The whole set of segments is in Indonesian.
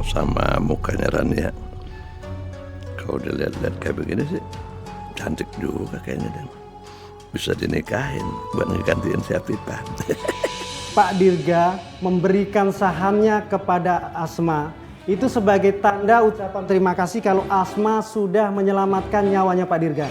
sama mukanya Rania. Kalau dilihat-lihat kayak begini sih cantik juga kayaknya dan bisa dinikahin buat ngegantiin si Afifah. Pak Dirga memberikan sahamnya kepada Asma itu sebagai tanda ucapan terima kasih kalau Asma sudah menyelamatkan nyawanya Pak Dirga.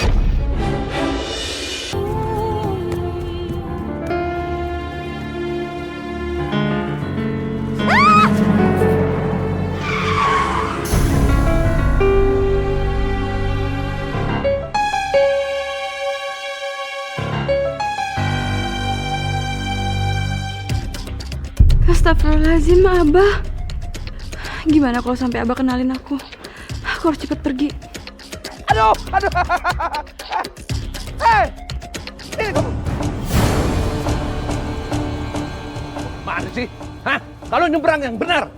Astagfirullahaladzim, Abah. Gimana kalau sampai Abah kenalin aku? Aku harus cepet pergi. Aduh. Hei, ini kamu. Mana sih? Hah? Kalau nyebrang yang benar.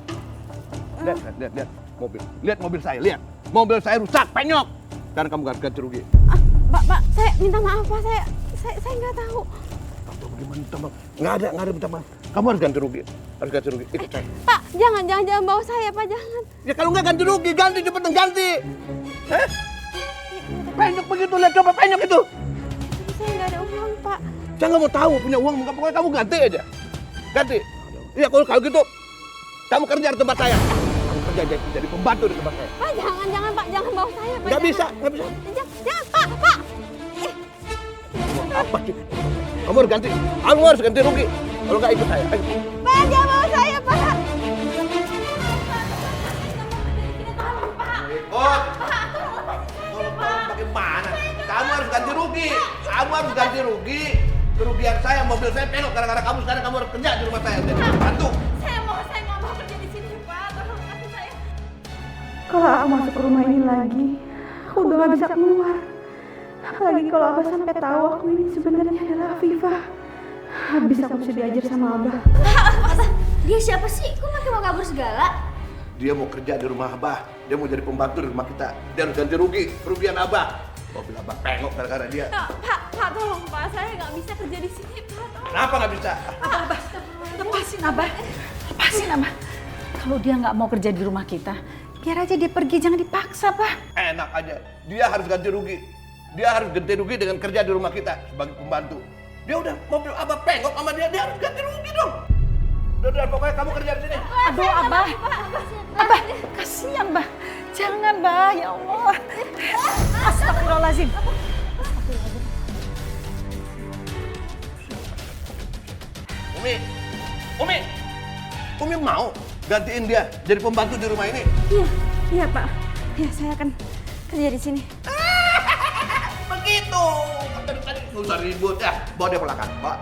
Lihat mobil. Lihat mobil saya, lihat. Mobil saya rusak, penyok. Karena kamu gak ganti rugi. Pak, saya minta maaf, Pak. Saya nggak tahu. Tahu bagaimana minta maaf? Nggak ada minta maaf. Kamu harus ganti rugi. Ikut saya. Pak, jangan bawa saya, Pak, jangan. Ya kalau nggak ganti rugi, ganti cepetan ganti. Penyok begitu, lihat coba penyok itu. Saya nggak ada uang, Pak. Saya nggak mau tahu punya uang, pokoknya kamu ganti aja. Ganti. Iya kalau gitu, kamu kerja di tempat saya. Kamu kerja jadi pembantu di tempat saya. Pak, jangan, Pak, jangan bawa saya, Pak. Nggak bisa. Jangan, Pak. Apa sih? Kamu harus ganti. Kamu harus ganti rugi. Kalau nggak ikut saya. Ayo. Pak, jangan bawa saya, Pak. Ikut. Tolong bagaimana? Kamu harus ganti rugi. Kamu harus ganti rugi. Kerugian saya, mobil saya penok gara-gara kamu. Sekarang kamu harus kerja di rumah saya. Bantu. Saya nggak mau kerja di sini, Pak. Tolong kasih saya. Kalau aku masuk ke rumah ini lagi, aku udah gak bisa keluar. Apalagi kalau Abah sampai tahu aku ini sebenarnya adalah Afifah. Habis aku bisa diajar sama Abah. Dia siapa sih? Kok makin mau kabur segala? Dia mau kerja di rumah Abah. Dia mau jadi pembantu di rumah kita. Dia harus ganti rugi. Kerugian Abah. Mobil Abah pengok gara-gara dia. Pak, tolong, Pak. Saya nggak bisa kerja di sini, Pak. Kenapa nggak bisa? Abah, lepasin Abah. Lepasin Abah. Kalau dia nggak mau kerja di rumah kita, biar aja dia pergi, jangan dipaksa, Pak. Enak aja. Dia harus ganti rugi. Dia harus ganti rugi dengan kerja di rumah kita sebagai pembantu. Dia udah mobil Abah pengok sama dia harus ganti rugi dong. Udah, pokoknya kamu kerja di sini. Aduh, Abah. Abah, kasihan, Bah. Jangan, Bah. Ya Allah. Astagfirullahaladzim. Umi mau gantiin dia jadi pembantu di rumah ini? Iya, Pak. Ya, saya akan kerja di sini. Begitu. Tadi nggak usah ribut ya. Bawa dia belakang, Pak.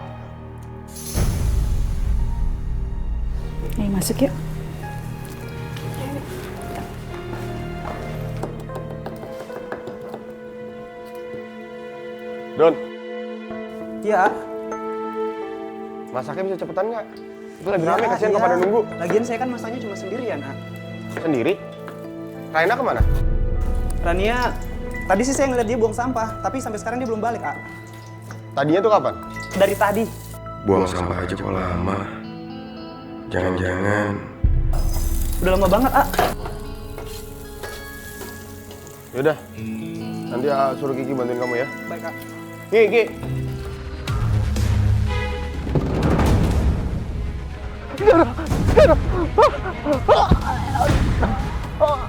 Ayo masuk yuk. Don, Iya. masaknya bisa cepetan nggak? Itu lagi rame, kasihan kalau pada nunggu. Lagian saya kan masaknya cuma sendirian, A. Sendiri? Raina kemana? Rania, tadi sih saya ngeliat dia buang sampah, tapi sampai sekarang dia belum balik, A. Tadinya tuh kapan? Dari tadi. Buang sampah aja kok lama. Jangan-jangan Udah lama banget, A. Yaudah, nanti suruh Kiki bantuin kamu ya. Baik, A. Kiki!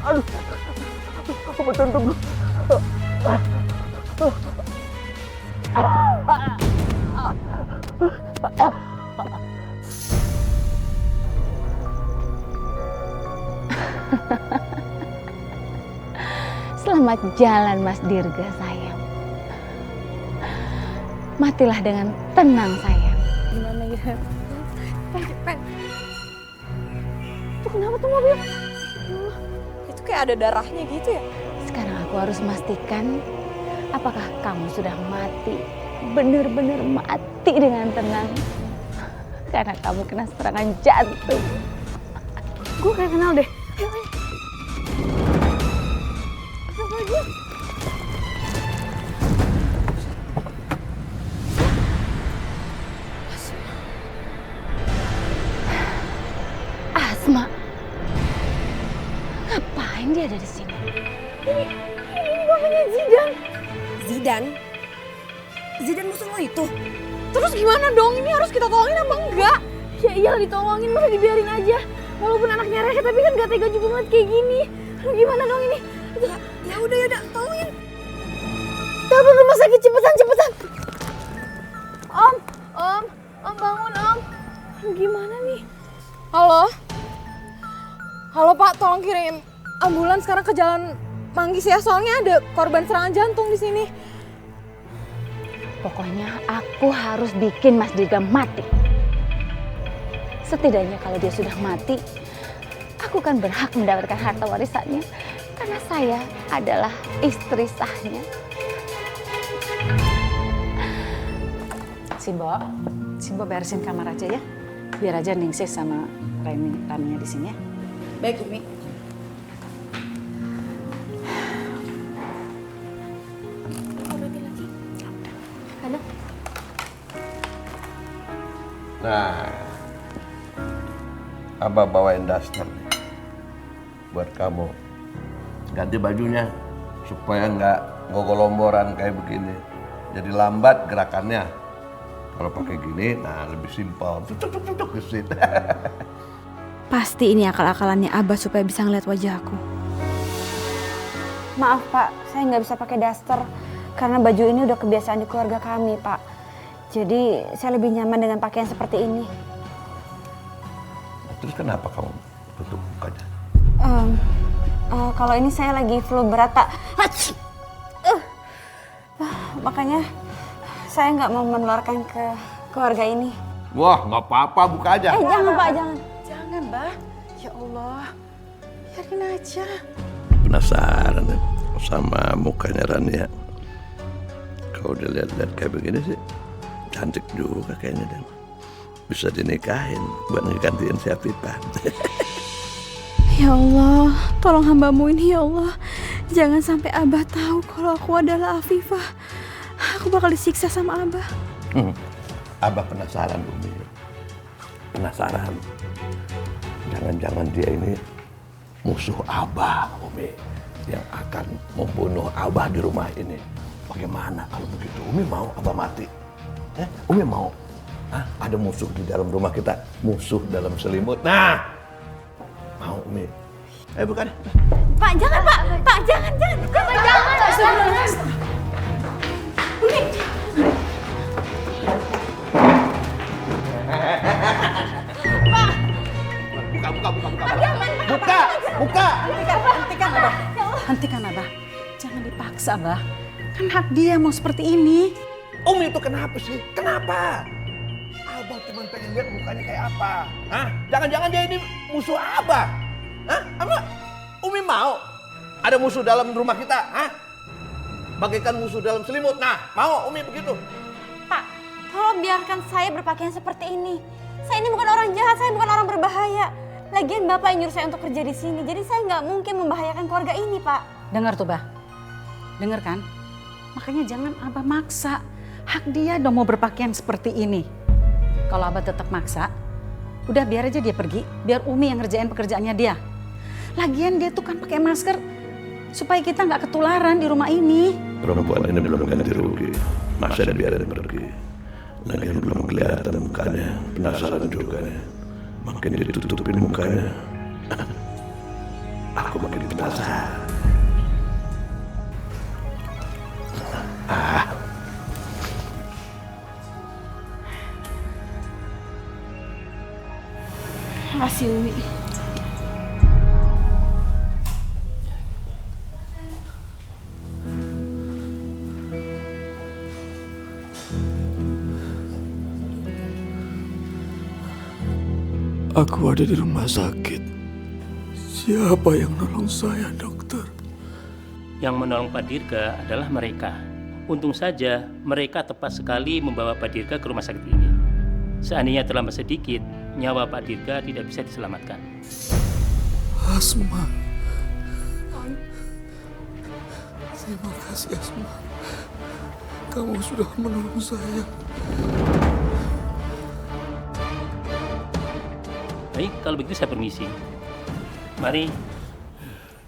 Aduh, apa jantung gue? Selamat jalan Mas Dirga sayang. Matilah dengan tenang sayang. Gimana ya? Pen. Itu kenapa tuh mobil? Itu kayak ada darahnya gitu ya? Sekarang aku harus memastikan apakah kamu sudah mati. Benar-benar mati dengan tenang. Karena kamu kena serangan jantung. Gue kayak kenal deh. Ayo. Siapa dia? Asma. Ngapain dia ada di sini? Ini bapaknya Zidan. Zidan? Zidan musuh lo itu? Terus gimana dong? Ini harus kita tolongin apa enggak? Ya iyalah ditolongin, masa dibiarin aja. Walaupun anaknya Rehe, tapi kan gak tega juga banget kayak gini. Aduh, gimana dong ini? Ya udah, tolongin. Telepon rumah sakit, cepetan. Om bangun om. Gimana nih? Halo Pak, tolong kirim ambulans sekarang ke Jalan Manggis ya, soalnya ada korban serangan jantung di sini. Pokoknya aku harus bikin Mas Dirga mati. Setidaknya kalau dia sudah mati, aku kan berhak mendapatkan harta warisannya. Karena saya adalah istri sahnya. Simbo beresin kamar aja ya. Biar aja Ningsih sama Raminya di sini ya. Baik Umi. Nah, Abah bawain daster nih buat kamu. Ganti bajunya supaya nggak gogolomboran kayak begini. Jadi lambat gerakannya. Kalau pakai gini, nah lebih simpel. Tutuk gesit. Pasti ini akal-akalannya Abah supaya bisa ngeliat wajah aku. Maaf Pak, saya nggak bisa pakai daster karena baju ini udah kebiasaan di keluarga kami Pak. Jadi saya lebih nyaman dengan pakaian seperti ini. Terus kenapa kamu tutup mukanya? Kalau ini saya lagi flu berat Pak. Makanya saya nggak mau menularkan ke keluarga ini. Wah, nggak apa-apa, buka aja. Jangan Pak, jangan. Jangan, Mbak. Ya Allah. Biarin aja. Penasaran ya sama mukanya Rania. Kalau dilihat-lihat kayak begini sih, cantik juga kayaknya dan bisa dinikahin buat ngegantiin si Afifah. Ya Allah, tolong hamba-Mu ini ya Allah. Jangan sampai Abah tahu kalau aku adalah Afifah. Aku bakal disiksa sama Abah. Abah penasaran, Umi. Penasaran. Jangan-jangan dia ini musuh Abah, Umi. Yang akan membunuh Abah di rumah ini. Bagaimana kalau begitu? Umi mau Abah mati? Umi mau? Ada musuh di dalam rumah kita. Musuh dalam selimut. Nah! Mau, Umi? Ayo bukan. Pak, jangan Pak. Pak, jangan. Pak, jangan. Umi. Buka. Hentikan Abah. Jangan dipaksa Abah. Kan hak dia mau seperti ini. Umi itu kenapa sih? Kenapa? Abah cuma pengen lihat mukanya kayak apa. Jangan-jangan dia ini musuh Abah. Apa? Umi mau ada musuh dalam rumah kita? Bagaikan musuh dalam selimut. Nah, mau Umi begitu? Pak, tolong biarkan saya berpakaian seperti ini. Saya ini bukan orang jahat, saya bukan orang berbahaya. Lagian Bapak yang nyuruh saya untuk kerja di sini, jadi saya nggak mungkin membahayakan keluarga ini, Pak. Dengar tuh, Bah. Dengar kan? Makanya jangan Abah maksa. Hak dia dong mau berpakaian seperti ini. Kalau Abah tetap maksa, udah biar aja dia pergi. Biar Umi yang ngerjain pekerjaannya dia. Lagian dia tuh kan pakai masker supaya kita nggak ketularan di rumah ini. Perempuan ini belum ganti rugi. Masa biarin pergi. Lagian belum kelihatan mukanya. Penasaran juga nih. Makin ditutupin mukanya. Aku makin penasaran. Makasih Umi. Aku ada di rumah sakit. Siapa yang nolong saya, dokter? Yang menolong Pak Dirga adalah mereka. Untung saja mereka tepat sekali membawa Pak Dirga ke rumah sakit ini. Seandainya terlambat sedikit, nyawa Pak Dirga tidak bisa diselamatkan. Asma. Terima kasih, Asma. Kamu sudah menolong saya. Baik, kalau begitu saya permisi. Mari.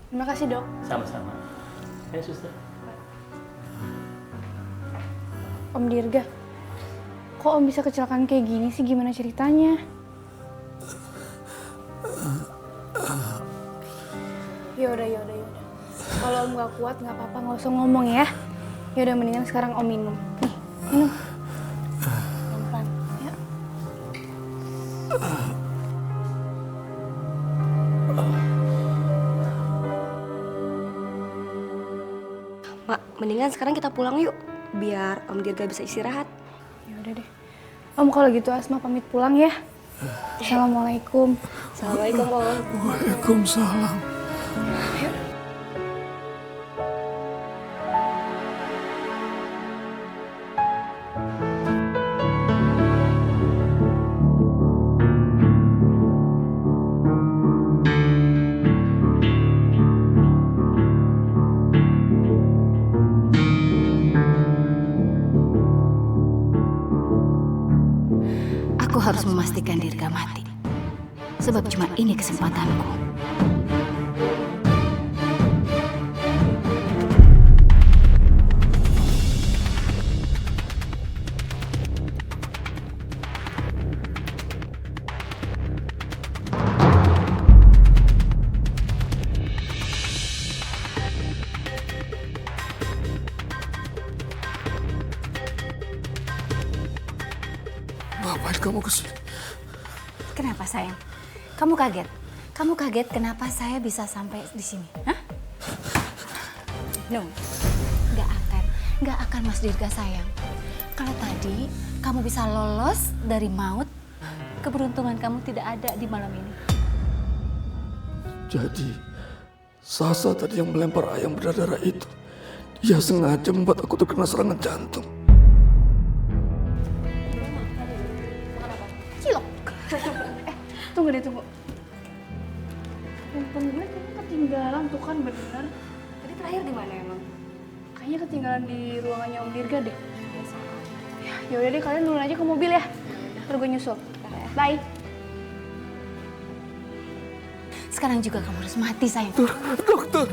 Terima kasih, Dok. Sama-sama. Ayo, Suster. Om Dirga, kok Om bisa kecelakaan kayak gini sih? Gimana ceritanya? Yaudah. Kalau Om gak kuat, gak apa-apa, gak usah ngomong ya. Yaudah, mendingan sekarang Om minum. Nih, minum. Pelan-pelan, ya. Mak, mendingan sekarang kita pulang yuk. Biar Om Dirga bisa istirahat. Yaudah deh. Om, kalau gitu Asma pamit pulang ya. Assalamualaikum. Assalamualaikum, Om. Waalaikumsalam. Aku harus memastikan Dirga mati. Sebab cuma ini kesempatanku. Ngapain kamu kesini? Kenapa sayang? Kamu kaget? Kamu kaget kenapa saya bisa sampai di sini? Hah? No, nggak akan Mas Dirga sayang. Kalau tadi kamu bisa lolos dari maut, keberuntungan kamu tidak ada di malam ini. Jadi, Sasa tadi yang melempar ayam berdarah itu, dia sengaja membuat aku terkena serangan jantung. Cilok. Tunggu deh, tunggu. Handphone gue kayaknya ketinggalan tuh kan, bener. Tadi terakhir di mana emang? Kayaknya ketinggalan di ruangannya Om Dirga deh. Ya udah deh, kalian duluan aja ke mobil ya. Ntar gue nyusul. Bye. Sekarang juga kamu harus mati sayang. Dokter.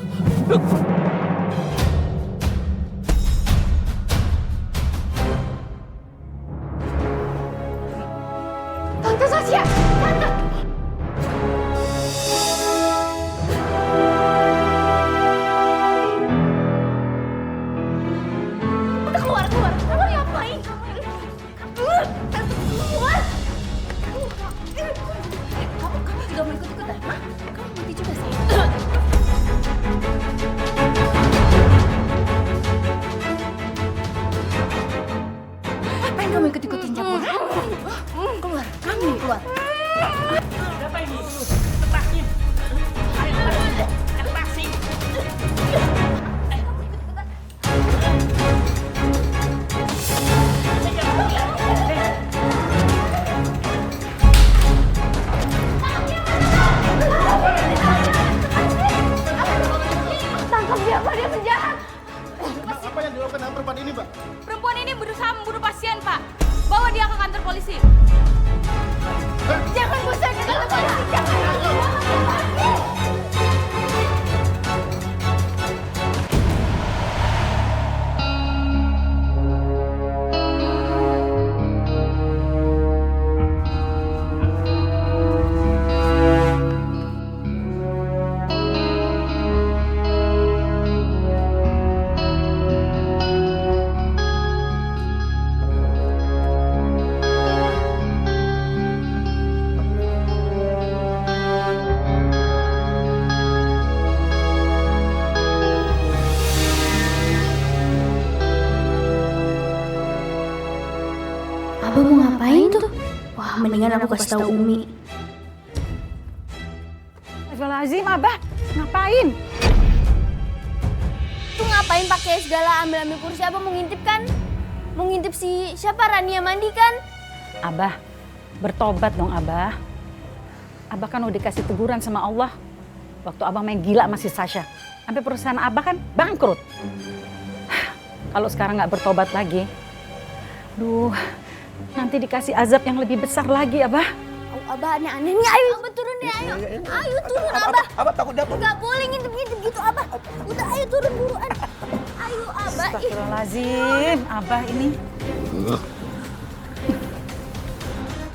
Tante Sasya! Tante! Tante keluar! Kamu ngapain? Keluar! Kamu juga mau ikut-ikutan? Hah? Kamu mati juga sayang. Ngapain kamu ikut-ikutin campur? Keluar, kamu yang keluar. Siapa ini? Lepasin. Lepasin. Tangkap dia, Pak. Dia penjahat. Apa yang dilakukan dengan perempuan ini, Mbak? Perempuan ini berusaha membunuh pasien, Pak. Bawa dia ke kantor polisi. Jangan bosan ke kantor polisi. Jangan. Abah mau ngapain tuh? Wah, mendingan aku kasih tahu Umi. Astagfirullahaladzim, Abah. Ngapain? Tuh ngapain pakai segala ambil-ambil kursi? Abah mau ngintip kan? Mau ngintip si siapa? Rania mandi kan? Abah, bertobat dong Abah. Abah kan udah dikasih teguran sama Allah. Waktu Abah main gila sama si Sasha. Sampai perusahaan Abah kan bangkrut. Kalau sekarang nggak bertobat lagi, nanti dikasih azab yang lebih besar lagi, Abah. Abah aneh-aneh nih, ayo Abah turun deh, ayo. Ayo turun, Abah. Abah takut jatuh. Gak boleh ngintip-ngintip gitu. Astagfirullahaladzim, Abah ini.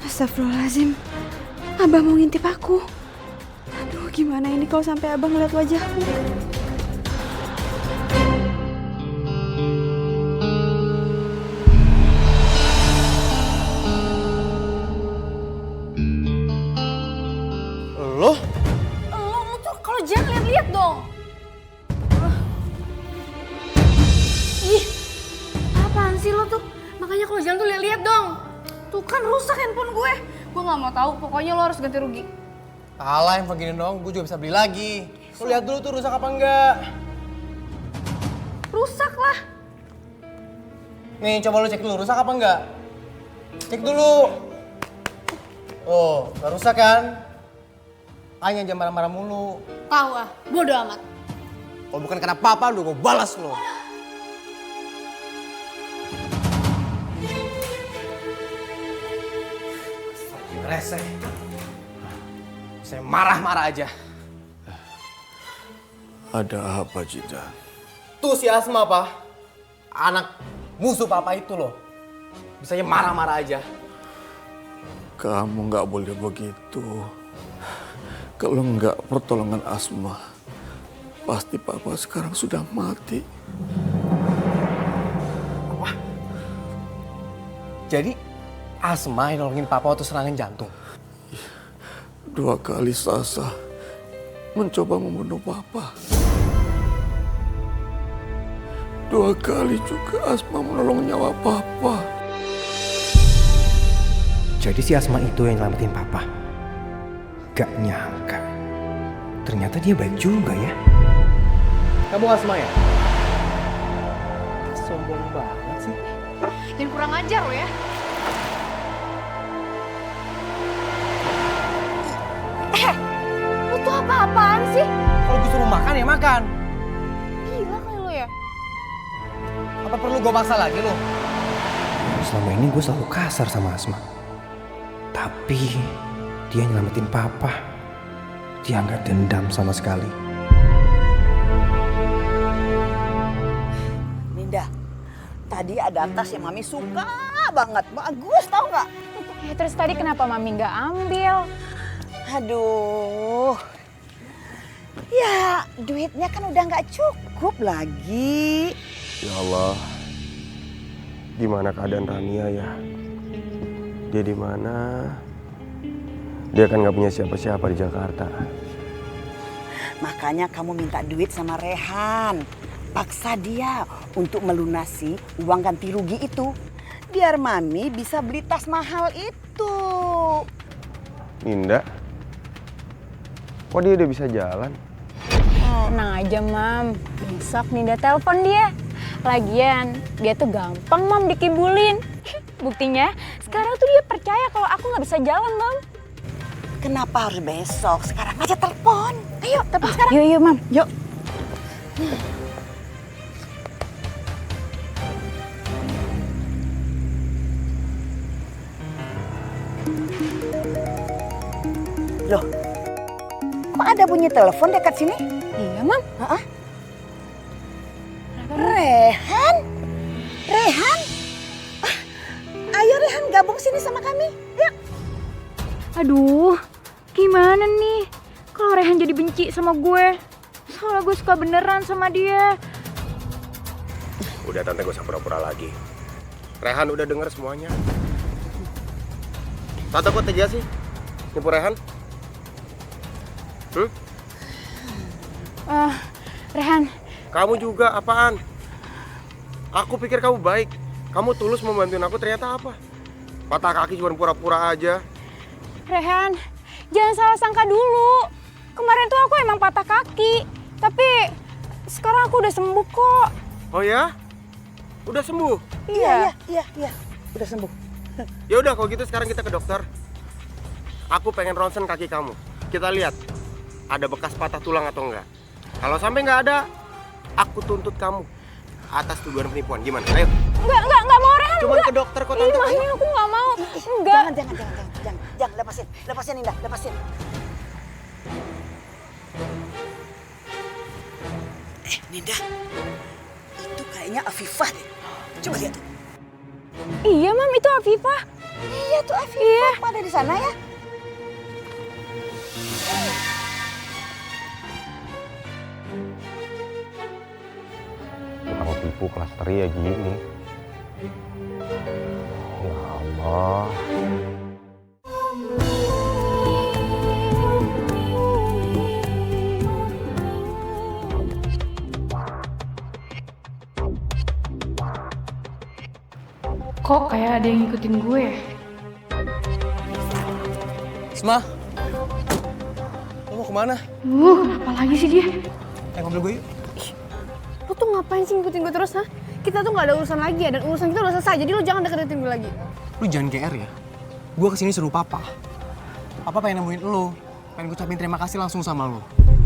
Astagfirullahaladzim. Abah mau ngintip aku. Aduh, gimana ini kalau sampai Abah ngeliat wajahku? Lo? Lo tuh kalau jangan lihat-lihat dong. Ih, apaan sih lo tuh? Makanya kalau jalan tuh lihat-lihat dong. Tuh kan rusak handphone gue. Gue nggak mau tahu. Pokoknya lo harus ganti rugi. Alah, yang begini dong, gue juga bisa beli lagi. Lo lihat dulu tuh rusak apa enggak. Rusak lah. Nih, coba lo cek dulu, rusak apa enggak? Cek dulu. Oh, gak rusak kan? Hanya jangan marah-marah mulu. Tahu ah, bodo amat. Kalau bukan karena papa, udah gue balas lo. Reseh. Saya marah-marah aja. Ada apa, Cinta? Tuh si Asma, Pak. Anak musuh papa itu loh. Bisanya marah-marah aja. Kamu nggak boleh begitu. Kalau nggak pertolongan Asma, pasti papa sekarang sudah mati. Wah. Jadi Asma yang nolongin papa waktu serangan jantung? 2 kali Sasa mencoba membunuh papa. 2 kali juga Asma menolong nyawa papa. Jadi si Asma itu yang nyelamatin papa. Gak nyangka. Ternyata dia baik juga ya. Kamu Asma ya? Sombong banget sih. Jangan kurang ajar lo ya. Lo tuh apa-apaan sih? Kalau gue suruh makan ya makan. Gila kali lo ya. Apa perlu gue paksa lagi lo? Selama ini gue selalu kasar sama Asma. Tapi dia nyelamatin papa. Dia nggak dendam sama sekali. Ninda, tadi ada tas yang Mami suka banget. Bagus tau nggak? Ya terus tadi kenapa Mami nggak ambil? Aduh. Ya, duitnya kan udah nggak cukup lagi. Ya Allah, gimana keadaan Rania ya? Dia di mana? Dia kan nggak punya siapa-siapa di Jakarta. Makanya kamu minta duit sama Rehan. Paksa dia untuk melunasi uang ganti rugi itu. Biar Mami bisa beli tas mahal itu. Ninda? Kok dia udah bisa jalan? Tenang aja, Mam. Besok Ninda telepon dia. Lagian, dia tuh gampang, Mam, dikibulin. Buktinya, sekarang tuh dia percaya kalau aku nggak bisa jalan, Mam. Kenapa harus besok? Sekarang aja telepon. Ayo, telepon sekarang. Yuk, Mam. Yuk. Loh, kok ada bunyi telepon dekat sini? Iya, Mam. Heeh. Rehan? Rehan? Ayo Rehan gabung sini sama kami. Yuk. Aduh, gimana nih? Kalau Rehan jadi benci sama gue. Soalnya gue suka beneran sama dia. Udah tante, gak usah pura-pura lagi. Rehan udah denger semuanya. Tante kok tega sih nipu Rehan? Rehan. Kamu juga apaan? Aku pikir kamu baik. Kamu tulus mau bantuin aku, ternyata apa? Patah kaki cuma pura-pura aja. Rehan, jangan salah sangka dulu. Kemarin tuh aku emang patah kaki. Tapi sekarang aku udah sembuh kok. Oh ya? Udah sembuh? Iya. Udah sembuh. Ya udah kalau gitu sekarang kita ke dokter. Aku pengen ronsen kaki kamu. Kita lihat ada bekas patah tulang atau enggak. Kalau sampai nggak ada, aku tuntut kamu atas tuduhan penipuan. Gimana? Ayo. Enggak mau Rehan. Cuman ke dokter kok tante. Ini aku nggak mau. Enggak. Jangan lepasin Ninda, lepasin. Ninda, Itu kayaknya Afifah deh. Coba lihat. Iya, Mam, itu Afifah. Iya tuh Afifah. Kok ada di sana ya? Tukang tipu kelas teri ya gini. Ya Allah. Kok kayak ada yang ngikutin gue ya? Asma, lo mau kemana? Kenapa lagi sih dia? Naik mobil gue yuk. Lo tuh ngapain sih ngikutin gue terus, ha? Kita tuh gak ada urusan lagi ya, dan urusan kita udah selesai, jadi lo jangan deketin gue lagi. Lu jangan GR ya. Gue kesini suruh papa. Papa pengen nemuin lo, pengen ngucapin terima kasih langsung sama lo.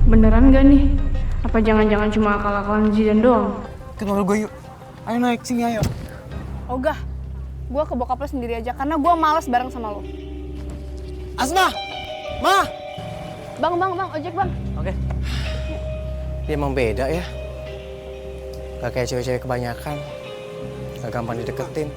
Beneran gak nih? Apa jangan-jangan cuma akal-akalan Zidan doang? Ke mobil gue yuk. Ayo naik, sini ayo. Ogah, gue ke bokap lo sendiri aja, karena gue males bareng sama lo. Asma! Ma! Bang, ojek bang. Oke. Dia emang beda ya. Gak kayak cewek-cewek kebanyakan. Gak gampang dideketin.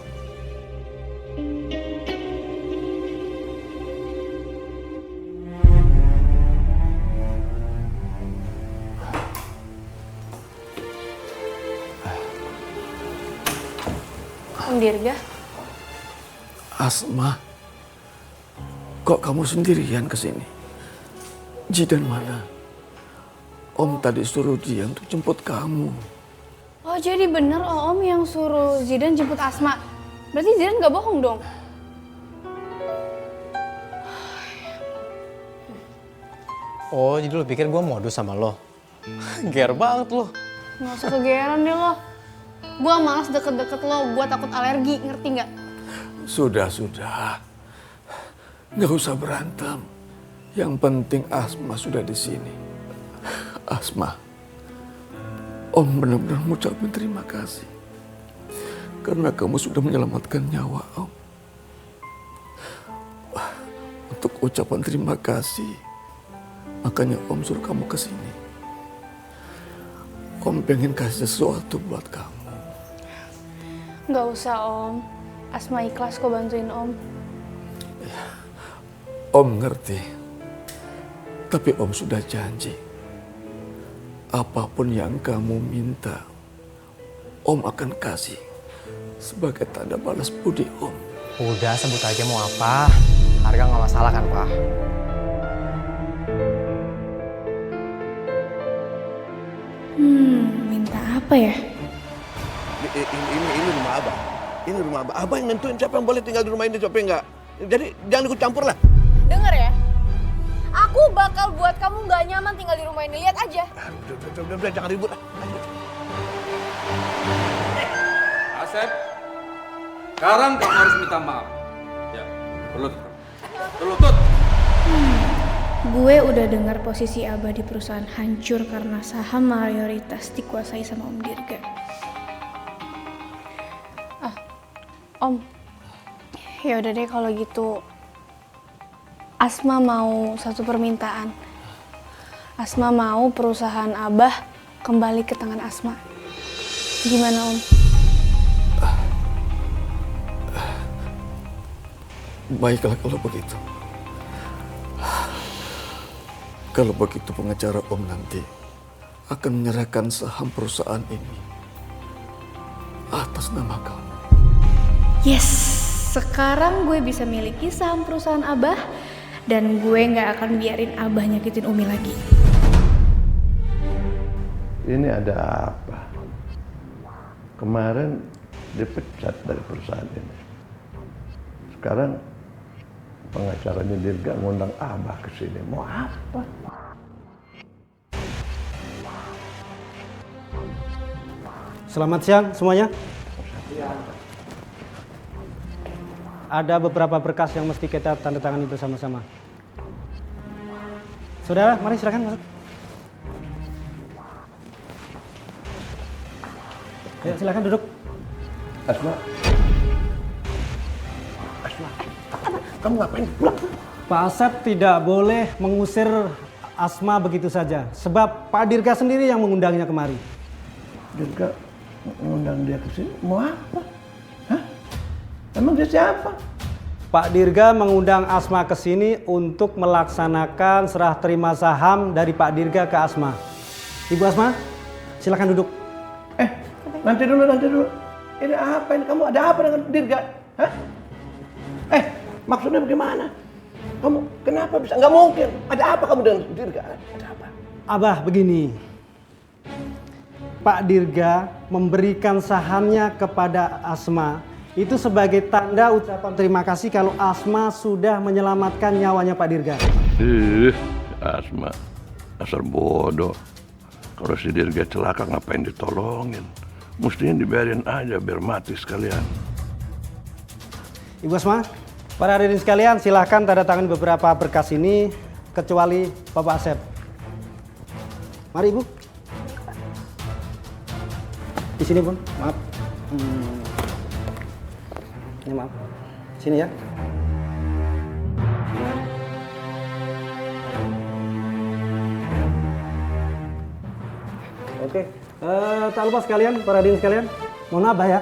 Om Dirga. Asma, kok kamu sendirian kesini? Zidan mana? Om tadi suruh dia untuk jemput kamu. Oh jadi bener Om yang suruh Zidan jemput Asma. Berarti Zidan gak bohong dong? Oh, jadi lo pikir gue modus sama lo? Ger banget lo. Gak usah kegeeran deh lo. Gue malas deket-deket lo, gue takut alergi, ngerti gak? Sudah. Nggak usah berantem. Yang penting Asma sudah di sini. Asma, Om benar-benar mengucapkan terima kasih. Karena kamu sudah menyelamatkan nyawa Om. Untuk ucapan terima kasih, makanya Om suruh kamu ke sini. Om pengen kasih sesuatu buat kamu. Gak usah Om. Asma ikhlas kok bantuin Om. Om ngerti. Tapi Om sudah janji. Apapun yang kamu minta, Om akan kasih. Sebagai tanda balas budi Om. Udah, sebut aja mau apa. Harga nggak masalah kan, Pak? Minta apa ya? Ini rumah Abah. Ini rumah Abah. Abah yang nentuin siapa yang boleh tinggal di rumah ini, siapa yang enggak. Jadi jangan ikut campur lah. Dengar ya, aku bakal buat kamu gak nyaman tinggal di rumah ini. Lihat aja. Udah, jangan ribut lah. Asep, sekarang kamu harus minta maaf. Ya, berlutut. Gue udah dengar posisi Abah di perusahaan hancur karena saham mayoritas dikuasai sama Om Dirga. Om, ya udah deh kalau gitu. Asma mau satu permintaan. Asma mau perusahaan Abah kembali ke tangan Asma. Gimana Om? Baiklah kalau begitu. Kalau begitu pengacara Om nanti akan menyerahkan saham perusahaan ini atas nama kamu. Yes, sekarang gue bisa miliki saham perusahaan Abah dan gue nggak akan biarin Abah nyakitin Umi lagi. Ini ada apa? Kemarin dipecat dari perusahaan ini. Sekarang pengacaranya Dirga ngundang Abah ke sini. Mau apa? Selamat siang semuanya. Ada beberapa berkas yang mesti kita tanda tangani bersama-sama. Saudara, mari silakan masuk. Ya, silakan duduk. Asma. Kamu ngapain? Pulang. Pak Asep tidak boleh mengusir Asma begitu saja. Sebab Pak Dirga sendiri yang mengundangnya kemari. Dirga Ngundang dia ke sini mau apa? Hah? Emang dia siapa? Pak Dirga mengundang Asma ke sini untuk melaksanakan serah terima saham dari Pak Dirga ke Asma. Ibu Asma, silakan duduk. Nanti dulu. Ini apa ini? Kamu ada apa dengan Dirga? Hah? Maksudnya bagaimana? Kamu kenapa bisa? Nggak mungkin. Ada apa kamu dengan Dirga? Ada apa? Abah, begini. Pak Dirga memberikan sahamnya kepada Asma itu sebagai tanda ucapan terima kasih kalau Asma sudah menyelamatkan nyawanya Pak Dirga. Asma, asal bodoh. Kalau si Dirga celaka ngapain ditolongin? Mestinya dibiarin aja biar mati sekalian. Ibu Asma, para hadirin sekalian silahkan tanda tangan beberapa berkas ini kecuali Bapak Asep. Mari Ibu. Di sini Bun, maaf. Ini maaf. Sini ya. Oke, tak lupa sekalian, para hadirin sekalian, mohon maaf ya.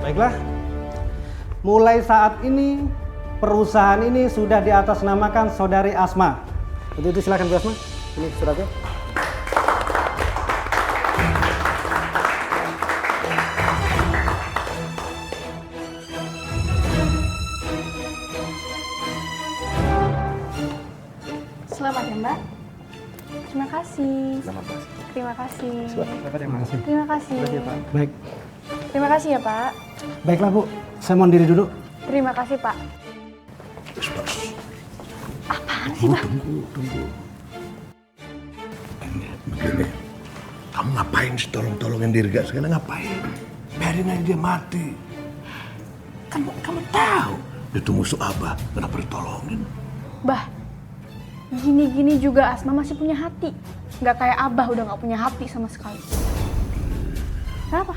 Baiklah, mulai saat ini perusahaan ini sudah diatasnamakan Saudari Asma. Untuk itu silakan Bu Asma, ini suratnya. Selamat ya Mbak. Terima kasih. Terima kasih. Terima kasih. Baik. Terima kasih ya Pak. Baiklah Bu, saya mohon diri dulu. Terima kasih Pak. Apaan sih Pak? Tunggu. Begini, kamu ngapain sih tolongin Dirga sekarang ngapain? Biarin aja dia mati. Kamu tahu dia tuh musuh Abah, kenapa ditolongin? Bah, gini-gini juga Asma masih punya hati. Nggak kayak Abah udah nggak punya hati sama sekali. Kenapa?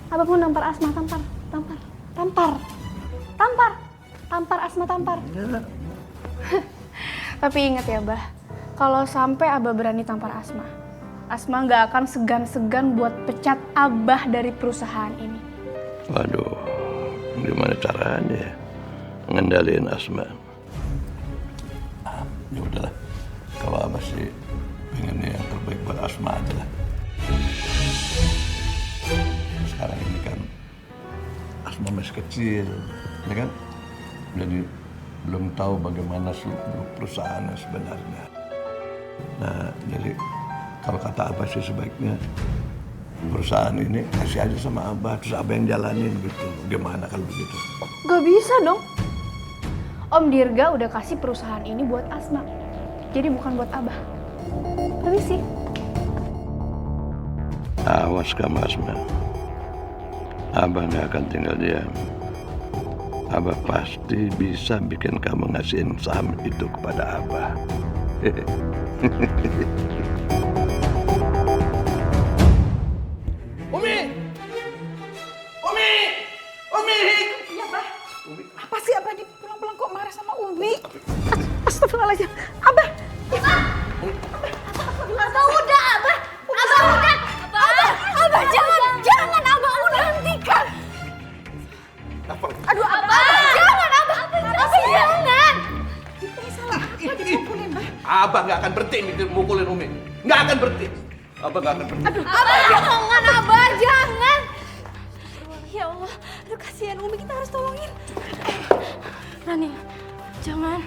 Abah mau nampar Asma, tampar Asma, tampar. Tapi ingat ya Bah, kalau sampai Abah berani tampar Asma nggak akan segan-segan buat pecat Abah dari perusahaan ini. Waduh, gimana caranya ya ngendaliin Asma? Ya udahlah, kalau Abah sih pengennya yang terbaik buat Asma aja lah. Sekarang ini kan Asma masih kecil, ya kan? Jadi belum tahu bagaimana seluk-beluk perusahaan sebenarnya. Nah, jadi kalau kata Abah sih sebaiknya perusahaan ini kasih aja sama Abah, terus Abah yang jalanin gitu. Gimana kalau begitu? Gak bisa dong. Om Dirga udah kasih perusahaan ini buat Asma. Jadi bukan buat Abah. Permisi. Awas kamu Asma. Abah gak akan tinggal diam. Abah pasti bisa bikin kamu ngasihin saham itu kepada Abah. Umi! Iya, Bah. Apa sih Abah di pulang-pulang kok marah sama Umi? Astagfirullahaladzim. Abah! Abah udah, Abah! Abah jangan Abah udah hentikan! Aduh, Abah jangan, Abah jangan! Ini salah apa dipukulin, Bah? Abah nggak akan berhenti mukulin Umi. Nggak akan berhenti. Abah nggak akan berhenti. Aduh, Abah jangan! Ya Allah, aduh kasihan Umi, kita harus tolongin. Rani, jangan.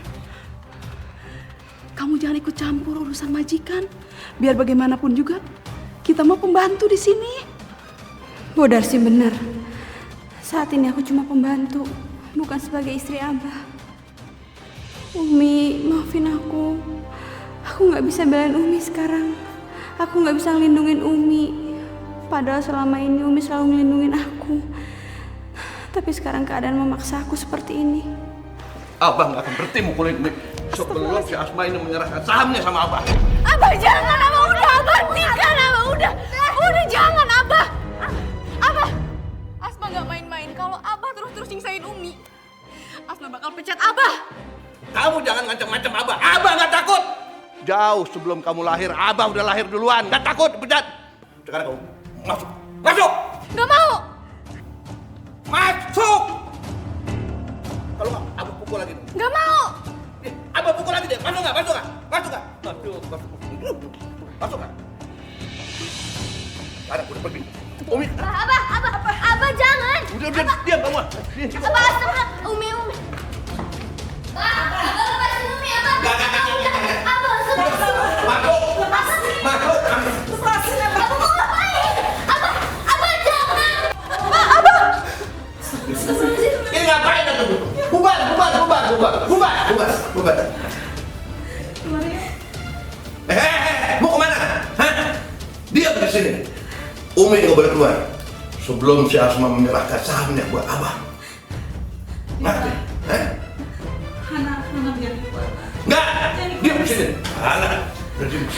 Kamu jangan ikut campur urusan majikan. Biar bagaimanapun juga, kita mau pembantu di sini. Bu Darsi benar. Saat ini aku cuma pembantu, bukan sebagai istri Abah. Umi, maafin aku. Aku nggak bisa belain Umi sekarang. Aku nggak bisa ngelindungin Umi. Padahal selama ini Umi selalu ngelindungin aku. Tapi sekarang keadaan memaksa aku seperti ini. Abah nggak akan berhenti mukulin Umi sebelum si Asma ini menyerahkan sahamnya sama Abah. Abah jangan, Abah udah, Abah hentikan, Abah udah jangan, Abah. Asma nggak main-main kalau Abah terus nyiksain Umi. Asma bakal pecat Abah. Kamu jangan ngancam-ngancam Abah. Abah nggak takut. Jauh sebelum kamu lahir, Abah udah lahir duluan. Nggak takut pecat. Sekarang kamu masuk. Masuk. Nggak mau. Masuk. Kalau nggak, Abah pukul lagi. Nggak mau. Abah pukul lagi deh. Masuk nggak? Masuk nggak? Masuk nggak? Masuk. Masuk nggak? Sekarang udah pergi. Umi. Abah jangan. Udah diam kamu. Abah astagfirullah. Umi. Abah lepasin Umi, Abah. Abah lepasin. Masuk. Lepasin Abah. Abah mau ngapain? Abah jangan. Abah. Ini ngapain atuh? Bubar. Mau kemana? Hah? Diam di sini. Umi nggak boleh keluar sebelum si Asma menyerahkan sahamnya buat Abah. Ngerti? Hana biar keluar. Nggak, diam di sini. Hana, berhenti.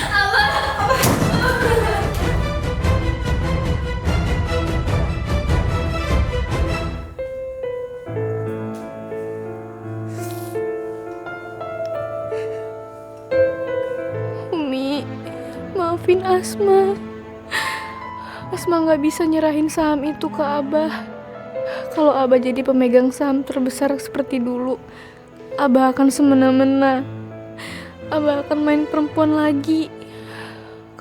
Umi, maafin Asma. Asma nggak bisa nyerahin saham itu ke Abah. Kalau Abah jadi pemegang saham terbesar seperti dulu, Abah akan semena-mena. Abah akan main perempuan lagi.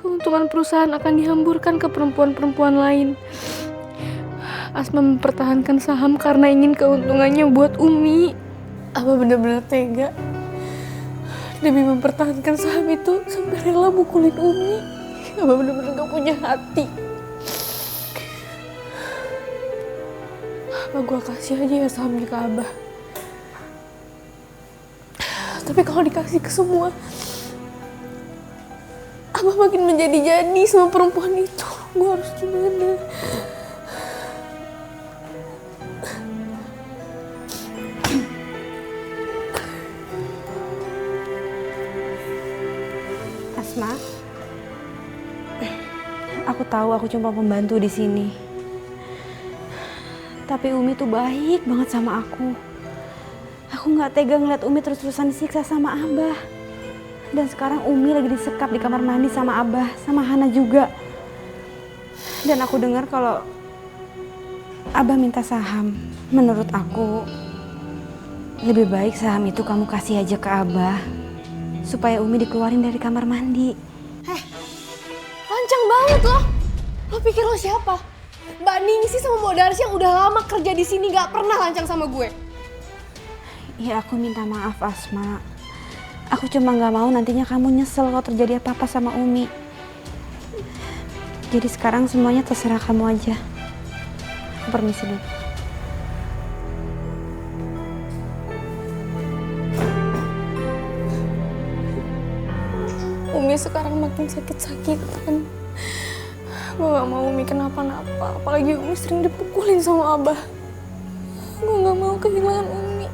Keuntungan perusahaan akan dihamburkan ke perempuan-perempuan lain. Asma mempertahankan saham karena ingin keuntungannya buat Umi. Abah benar-benar tega. Demi mempertahankan saham itu sampai rela mukulin Umi. Abah benar-benar gak punya hati. Abah gua kasih aja ya sahamnya ke Abah. Tapi kalau dikasih ke semua, Abah makin menjadi-jadi sama perempuan itu. Gua harus gimana? Asma, aku tahu aku cuma pembantu di sini. Tapi Umi tuh baik banget sama aku. Aku nggak tega ngeliat Umi terus-terusan disiksa sama Abah. Dan sekarang Umi lagi disekap di kamar mandi sama Abah, sama Hana juga. Dan aku dengar kalau Abah minta saham. Menurut aku, lebih baik saham itu kamu kasih aja ke Abah. Supaya Umi dikeluarin dari kamar mandi. Lancang banget loh. Lo pikir lo siapa? Mbak Ningsi sama Mbak Darsi yang udah lama kerja di sini gak pernah lancang sama gue. Ya aku minta maaf Asma. Aku cuma gak mau nantinya kamu nyesel kalau terjadi apa-apa sama Umi. Jadi sekarang semuanya terserah kamu aja. Aku permisi dulu. Umi sekarang makin sakit-sakitan. Gue gak mau Umi kenapa-napa. Apalagi Umi sering dipukulin sama Abah. Gue gak mau kehilangan Umi.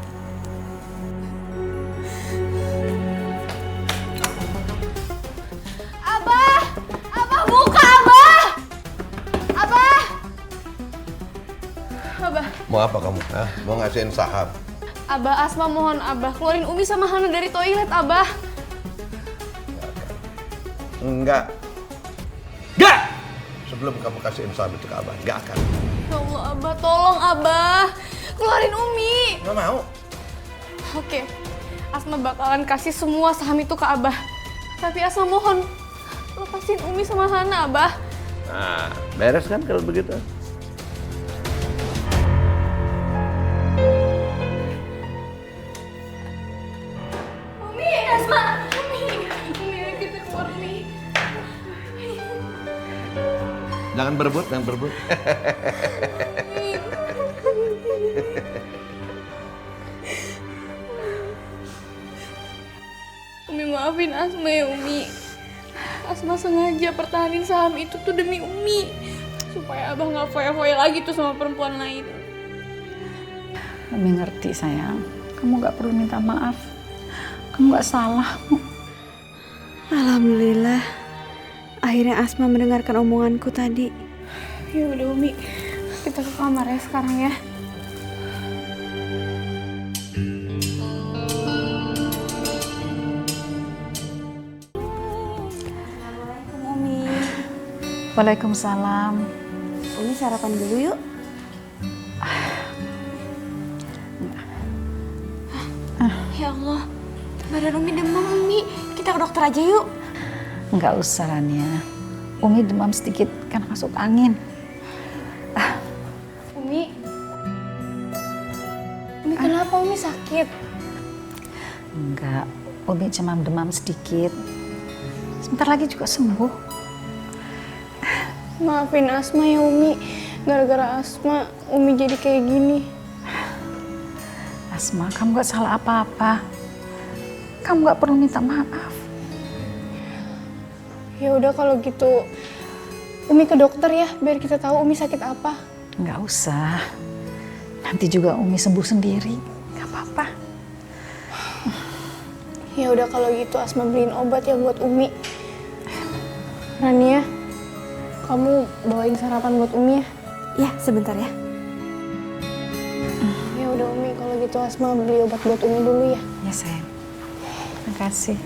Abah! Abah buka Abah! Abah! Abah. Mau apa kamu? Hah? Mau ngasihin saham? Abah, Asma mohon Abah keluarin Umi sama Hana dari toilet Abah. Enggak. Enggak! Sebelum kamu kasihin saham itu ke Abah, enggak akan. Ya Allah Abah, tolong Abah. Keluarin Umi. Nggak mau. Oke, Asma bakalan kasih semua saham itu ke Abah. Tapi Asma mohon, lepasin Umi sama Hana Abah. Nah, beres kan kalau begitu? Umi, Asma, Umi, kita keluar Umi. Jangan berebut, jangan berebut. Umi maafin Asma ya Umi. Asma sengaja pertahanin saham itu tuh demi Umi. Supaya Abah gak foya-foya lagi tuh sama perempuan lain. Umi ngerti sayang. Kamu gak perlu minta maaf. Kamu gak salah. Alhamdulillah. Akhirnya Asma mendengarkan omonganku tadi. Ya udah Umi, kita ke kamar ya sekarang ya. Waalaikumsalam. Umi sarapan dulu yuk. Ya Allah, badan Umi demam Umi. Kita ke dokter aja yuk. Nggak usah Rania. Umi demam sedikit karena masuk angin. Umi kenapa Umi sakit? Enggak, Umi cuma demam sedikit. Sebentar lagi juga sembuh. Maafin Asma ya Umi. Gara-gara Asma, Umi jadi kayak gini. Asma, kamu gak salah apa-apa. Kamu gak perlu minta maaf. Ya udah kalau gitu, Umi ke dokter ya, biar kita tahu Umi sakit apa. Nggak usah. Nanti juga Umi sembuh sendiri. Gak apa-apa. Ya udah kalau gitu Asma beliin obat ya buat Umi. Rania, kamu bawain sarapan buat Umi ya? Ya, sebentar ya. Ya udah Umi, kalau gitu Asma beli obat buat Umi dulu ya. Ya sayang. Makasih.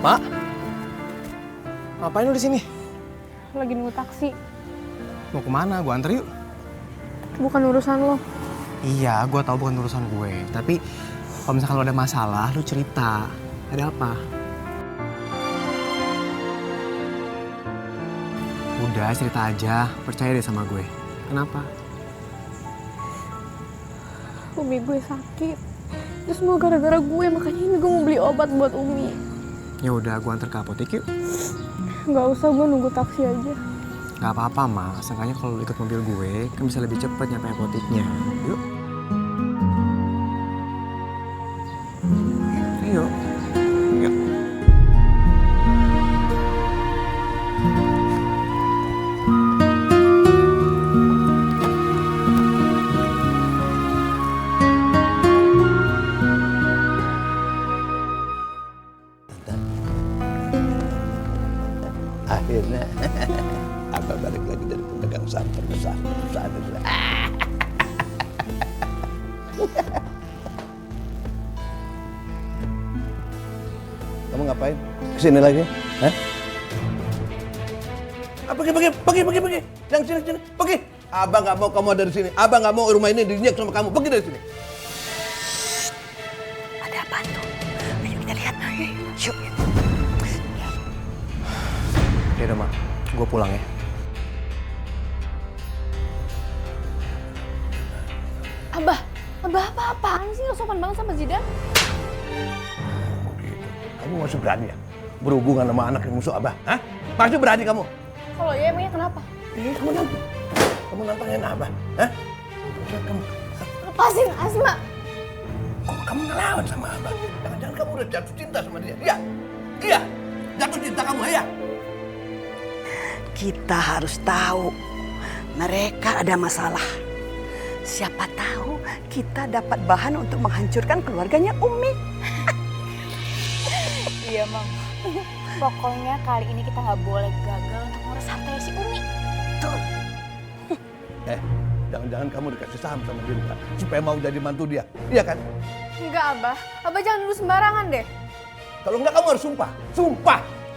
Mak, ngapain lu di sini? Lagi nunggu taksi. Mau kemana? Gua anter yuk. Bukan urusan lo. Iya, gua tahu bukan urusan gue. Tapi kalau misalkan lo ada masalah, lu cerita. Ada apa? Udah, cerita aja. Percaya deh sama gue. Kenapa? Umi gue sakit. Itu semua gara-gara gue, makanya ini gue mau beli obat buat Umi. Ya udah, gua anter ke apotek yuk. Nggak usah, gue nunggu taksi aja. Gak apa-apa, Mas. Seenggaknya kalau lu ikut mobil gue, kan bisa lebih cepet nyampe apoteknya. Yuk. Ayo. Yuk. Akhirnya Abah balik lagi dari pedagang saham terbesar perusahaan itu. Kamu ngapain? Kesini lagi? Hah? Pergi. Jangan sini. Pergi. Abah nggak mau kamu ada di sini. Abah nggak mau rumah ini dinyak sama kamu. Pergi dari sini. Ada apaan tuh? Ayo kita lihat. Yuk. Ya udah, Mak. Gue pulang ya. Abah apa-apaan sih? Nggak sopan banget sama Zidan. Kamu masih berani ya berhubungan sama anak yang musuh Abah? Hah? Masih berani kamu? Kalau ya emangnya kenapa? Kamu nantangin Abah? Hah? Kamu Lepasin Asma. kok kamu ngelawan sama Abah? Jangan-jangan kamu udah jatuh cinta sama dia? Iya. Jatuh cinta kamu ya? Kita harus tahu mereka ada masalah. Siapa tahu kita dapat bahan untuk menghancurkan keluarganya Umi. Iya, Mam. Pokoknya kali ini kita nggak boleh gagal untuk ngurus hartanya si Umi. Tuh. Jangan-jangan kamu dikasih saham sama dia supaya mau jadi mantu dia. Iya kan? Enggak Abah. Abah jangan dulu sembarangan deh. Kalau enggak kamu harus sumpah.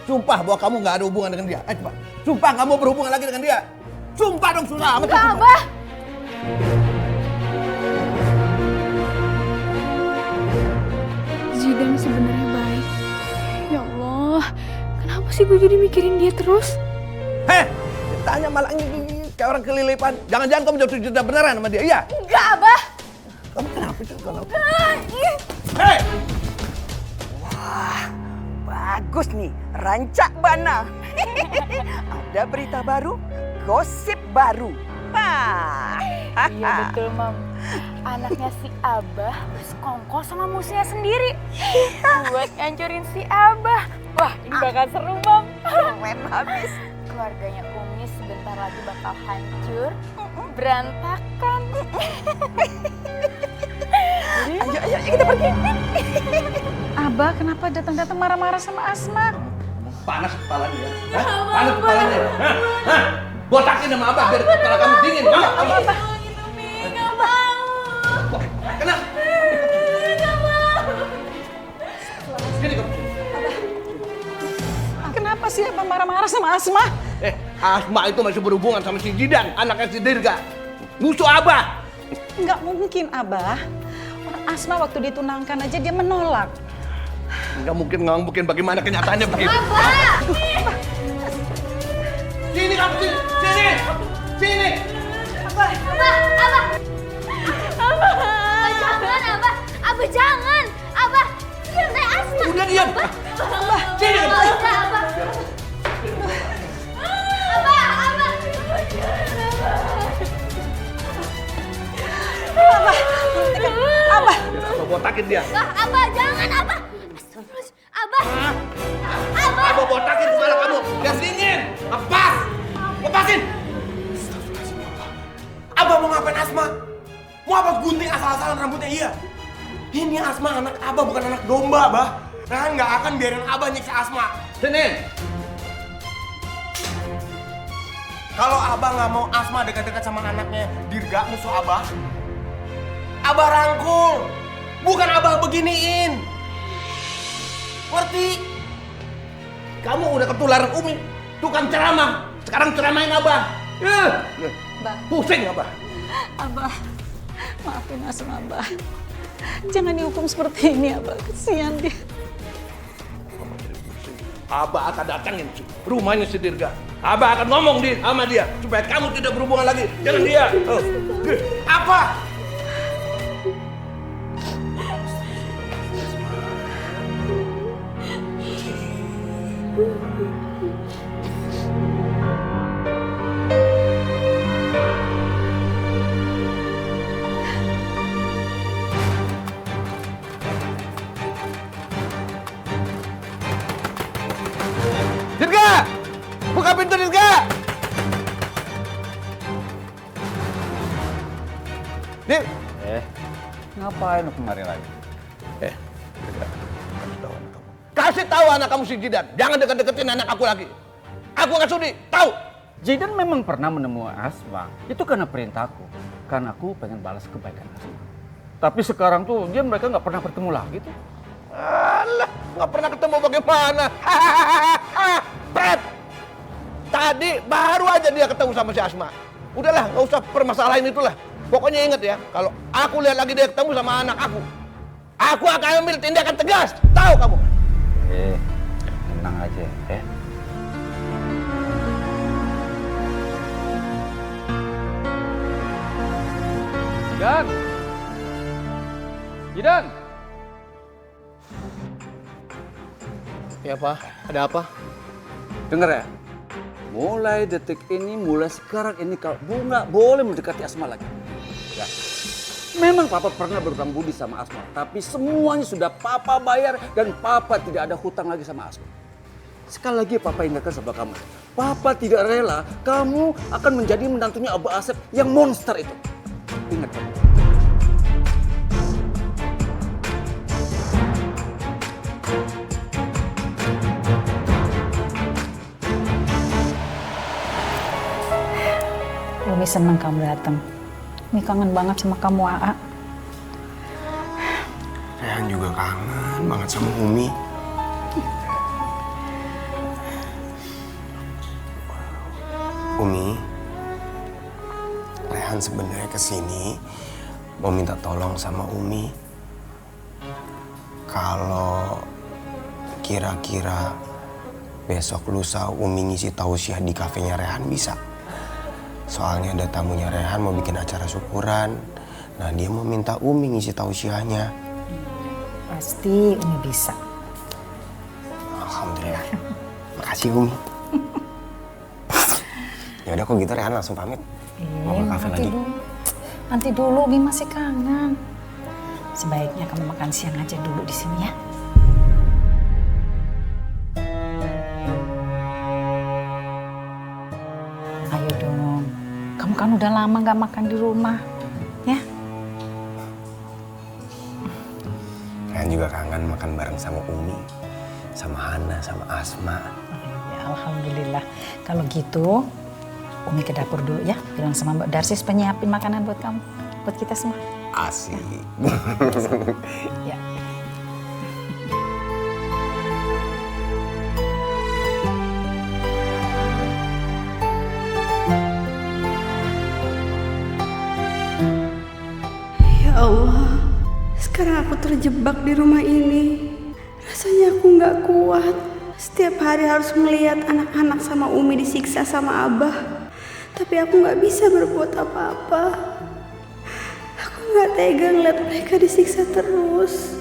Sumpah bahwa kamu nggak ada hubungan dengan dia. Coba. Sumpah nggak mau berhubungan lagi dengan dia. Sumpah dong, sudah. Enggak Abah. Zidan sebenarnya baik. Ya Allah, kenapa sih gue jadi mikirin dia terus? Tanya malah kayak orang kelilipan. Jangan-jangan kamu jatuh cinta beneran sama dia, iya? Enggak Abah. Kamu kenapa sih kalau? Wah, bagus nih, rancak bana. Ada berita baru, gosip baru. Iya betul, Mam. Anaknya si Abah bersekongkol sama musuhnya sendiri buat ngancurin si Abah. Wah, ini bakal seru, Mam. Keren habis. Keluarganya Umi sebentar lagi bakal hancur, berantakan. Ayo kita pergi. Abah kenapa datang-datang marah-marah sama Asma? Panas kepalanya ya? Panas kepalanya ya? Botakin sama Abah biar kepala kamu dingin. Kena. Sini kamu. Kenapa sih Abah marah-marah sama Asma? Asma itu masih berhubungan sama si Jidan, anaknya si Dirga. Musuh Abah. Nggak mungkin Abah. Orang Asma waktu ditunangkan aja dia menolak. Nggak mungkin bagaimana kenyataannya begitu. Abah! Sini kamu, sini. Sini. Abah! Jangan, Abah! Abah, jangan! Abah! Biar saya Asma! Udah diam! Abah! Sini kamu! Abah! Abah botakin dia. Abah, jangan, Abah! Astagfirullahaladzim. Abah! Abah botakin kepala kamu. Gas dingin. Lepas. Lepasin. Abah mau ngapain Asma? Mau apa gunting asal-asalan rambutnya iya? Ini Asma anak Abah bukan anak domba, Abah. Rehan nggak akan biarin Abah nyiksa Asma. Sini. Kalau Abah nggak mau Asma dekat-dekat sama anaknya Dirga, musuh Abah, Abah rangkul. Bukan Abah beginiin. Ngerti? Kamu udah ketularan Umi. Tukang ceramah. Sekarang ceramahin Abah. Pusing Abah. Abah, maafin Asma Abah. Jangan dihukum seperti ini Abah, kesian dia. Abah akan datangin rumahnya si Dirga. Abah akan ngomong sama dia supaya kamu tidak berhubungan lagi dengan dia. Apa? Dirga! Buka pintu Dirga! Dir! Ngapain lu kemari lagi? Dirga, kasih tahu anak kamu si Jidan, jangan deket-deketin anak aku lagi. Aku nggak sudi, tahu? Jidan memang pernah menemui Asma. Itu karena perintahku. Karena aku pengen balas kebaikan Asma. Tapi sekarang tuh mereka nggak pernah bertemu lagi tuh. Alah, nggak pernah ketemu bagaimana? Pret! Tadi baru aja dia ketemu sama si Asma. Udahlah, nggak usah permasalahin itulah. Pokoknya ingat ya, kalau aku lihat lagi dia ketemu sama anak aku akan ambil tindakan tegas. Tahu kamu? Tenang aja, Jidan! Jidan! Ya Pak, ada apa? Dengar ya, mulai detik ini, mulai sekarang ini kamu nggak boleh mendekati Asma lagi. Ya. Memang Papa pernah berhutang budi sama Asma, tapi semuanya sudah Papa bayar dan Papa tidak ada hutang lagi sama Asma. Sekali lagi Papa ingatkan sama kamu, Papa tidak rela kamu akan menjadi menantunya Abah Asep yang monster itu. Ingat kamu. Umi senang kamu datang. Umi kangen banget sama kamu, Aa. Rehan juga kangen banget sama Umi. Umi, Rehan sebenarnya kesini mau minta tolong sama Umi. Kalau kira-kira besok lusa Umi ngisi tausiah di kafenya Rehan bisa. Soalnya ada tamunya Rehan mau bikin acara syukuran. Nah dia mau minta Umi ngisi tausiahnya. Pasti Umi bisa. Alhamdulillah. Makasih Umi. Ya udah kok gitu Rehan langsung pamit. Mau ke kafe lagi. Nanti dulu Umi masih kangen. Sebaiknya kamu makan siang aja dulu di sini ya. Ayo dong. Kamu kan udah lama gak makan di rumah. Ya. Rehan juga kangen makan bareng sama Umi. Sama Hana, sama Asma. Ya, alhamdulillah. Kalau gitu, Umi ke dapur dulu ya. Bilang sama Mbak Darsis penyiapin makanan buat kamu. Buat kita semua. Asik. Ya. Ya Allah, sekarang aku terjebak di rumah ini. Rasanya aku nggak kuat. Setiap hari harus melihat anak-anak sama Umi disiksa sama Abah. Tapi aku nggak bisa berbuat apa-apa. Aku nggak tega ngeliat mereka disiksa terus.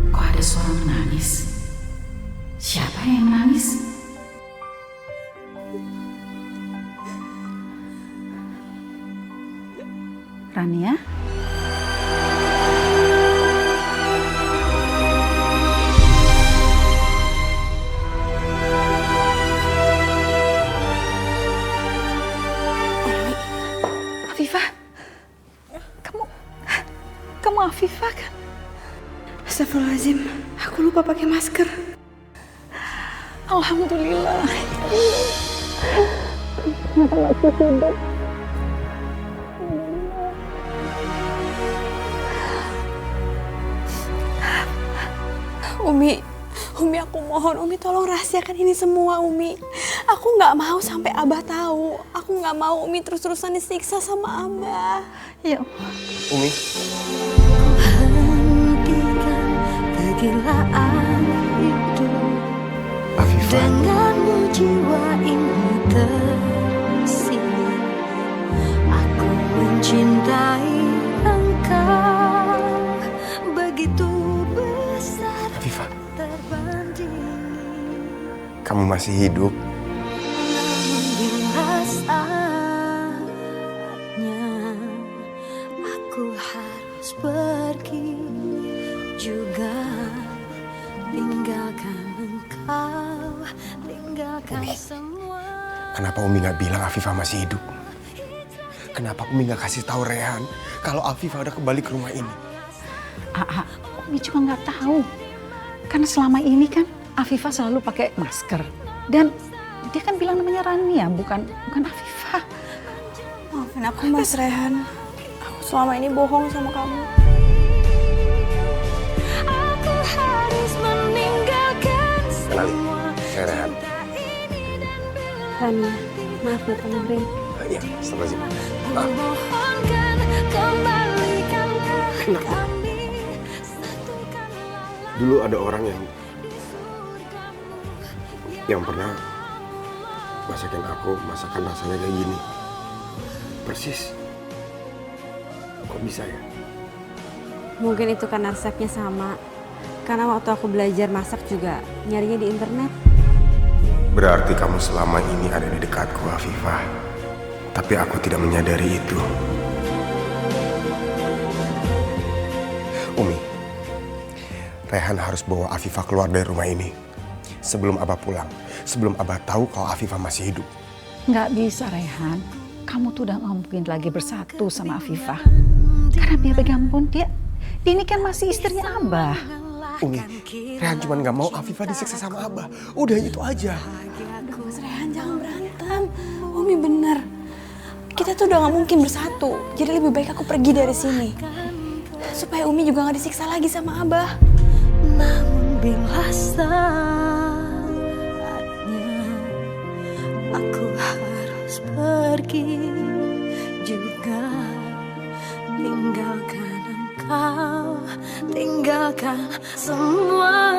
Kok ada suara menangis? Siapa yang menangis? Rania? Afifah? Kamu Afifah kan? Astagfirullahaladzim, aku lupa pakai masker. Alhamdulillah. Kenapa masih hidup? Umi aku mohon, Umi tolong rahasiakan ini semua, Umi. Aku nggak mau sampai Abah tahu. Aku nggak mau Umi terus-terusan disiksa sama Abah. Ya Umi. Hentikan kegilaan hidup. Afifah. Denganmu jiwa ini tersirat. Aku mencintai engkau begitu besar. Afifah. Terbanding Kamu masih hidup. bila saatnya aku harus pergi juga tinggalkan engkau, tinggalkan semua. Kenapa Umi nggak bilang Afifah masih hidup? Kenapa Umi nggak kasih tahu Rehan kalau Afifah udah kembali ke rumah ini? Umi juga nggak tahu. Karena selama ini kan Afifah selalu pakai masker. Dan dia kan bilang namanya Rania, bukan Afifah. Maafin aku Mas Rehan. Aku selama ini bohong sama kamu. Aku harus meninggalkan Kenalin, saya Rehan. Rania, maaf ya kemarin. Iya, astagfirullahaladzim. Mohonkan kembalikan kami. Dulu ada orang yang pernah masakin aku masakan rasanya kayak gini. Persis. Kok bisa ya? Mungkin itu karena resepnya sama. Karena waktu aku belajar masak juga nyarinya di internet. Berarti kamu selama ini ada di dekatku, Afifah. Tapi aku tidak menyadari itu. Umi, Rehan harus bawa Afifah keluar dari rumah ini. Sebelum Abah pulang. Sebelum Abah tahu kalau Afifah masih hidup. Nggak bisa Rehan. Kamu tuh udah nggak mungkin lagi bersatu sama Afifah. Karena biar bagaimanapun dia ini kan masih istrinya Abah. Umi, Rehan cuma nggak mau Afifah disiksa sama Abah. Udah itu aja. Udah Mas Rehan, jangan berantem. Umi bener. Kita tuh udah gak mungkin bersatu. Jadi lebih baik aku pergi dari sini. Supaya Umi juga gak disiksa lagi sama Abah. Namun bila saatnya aku harus pergi juga tinggalkan engkau, tinggalkan semua.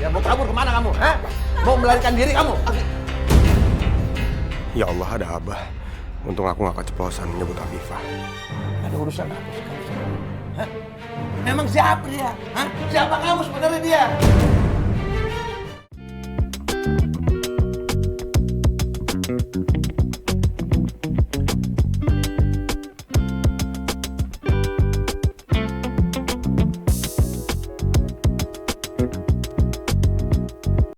Mau kabur kemana kamu? Hah? Mau melarikan diri kamu? Ya Allah, ada Abah. Untung aku gak keceplosan menyebut Afifah. Ada urusan apa sekarang? Hah? Memang siapa dia? Hah? Siapa kamu sebenarnya dia?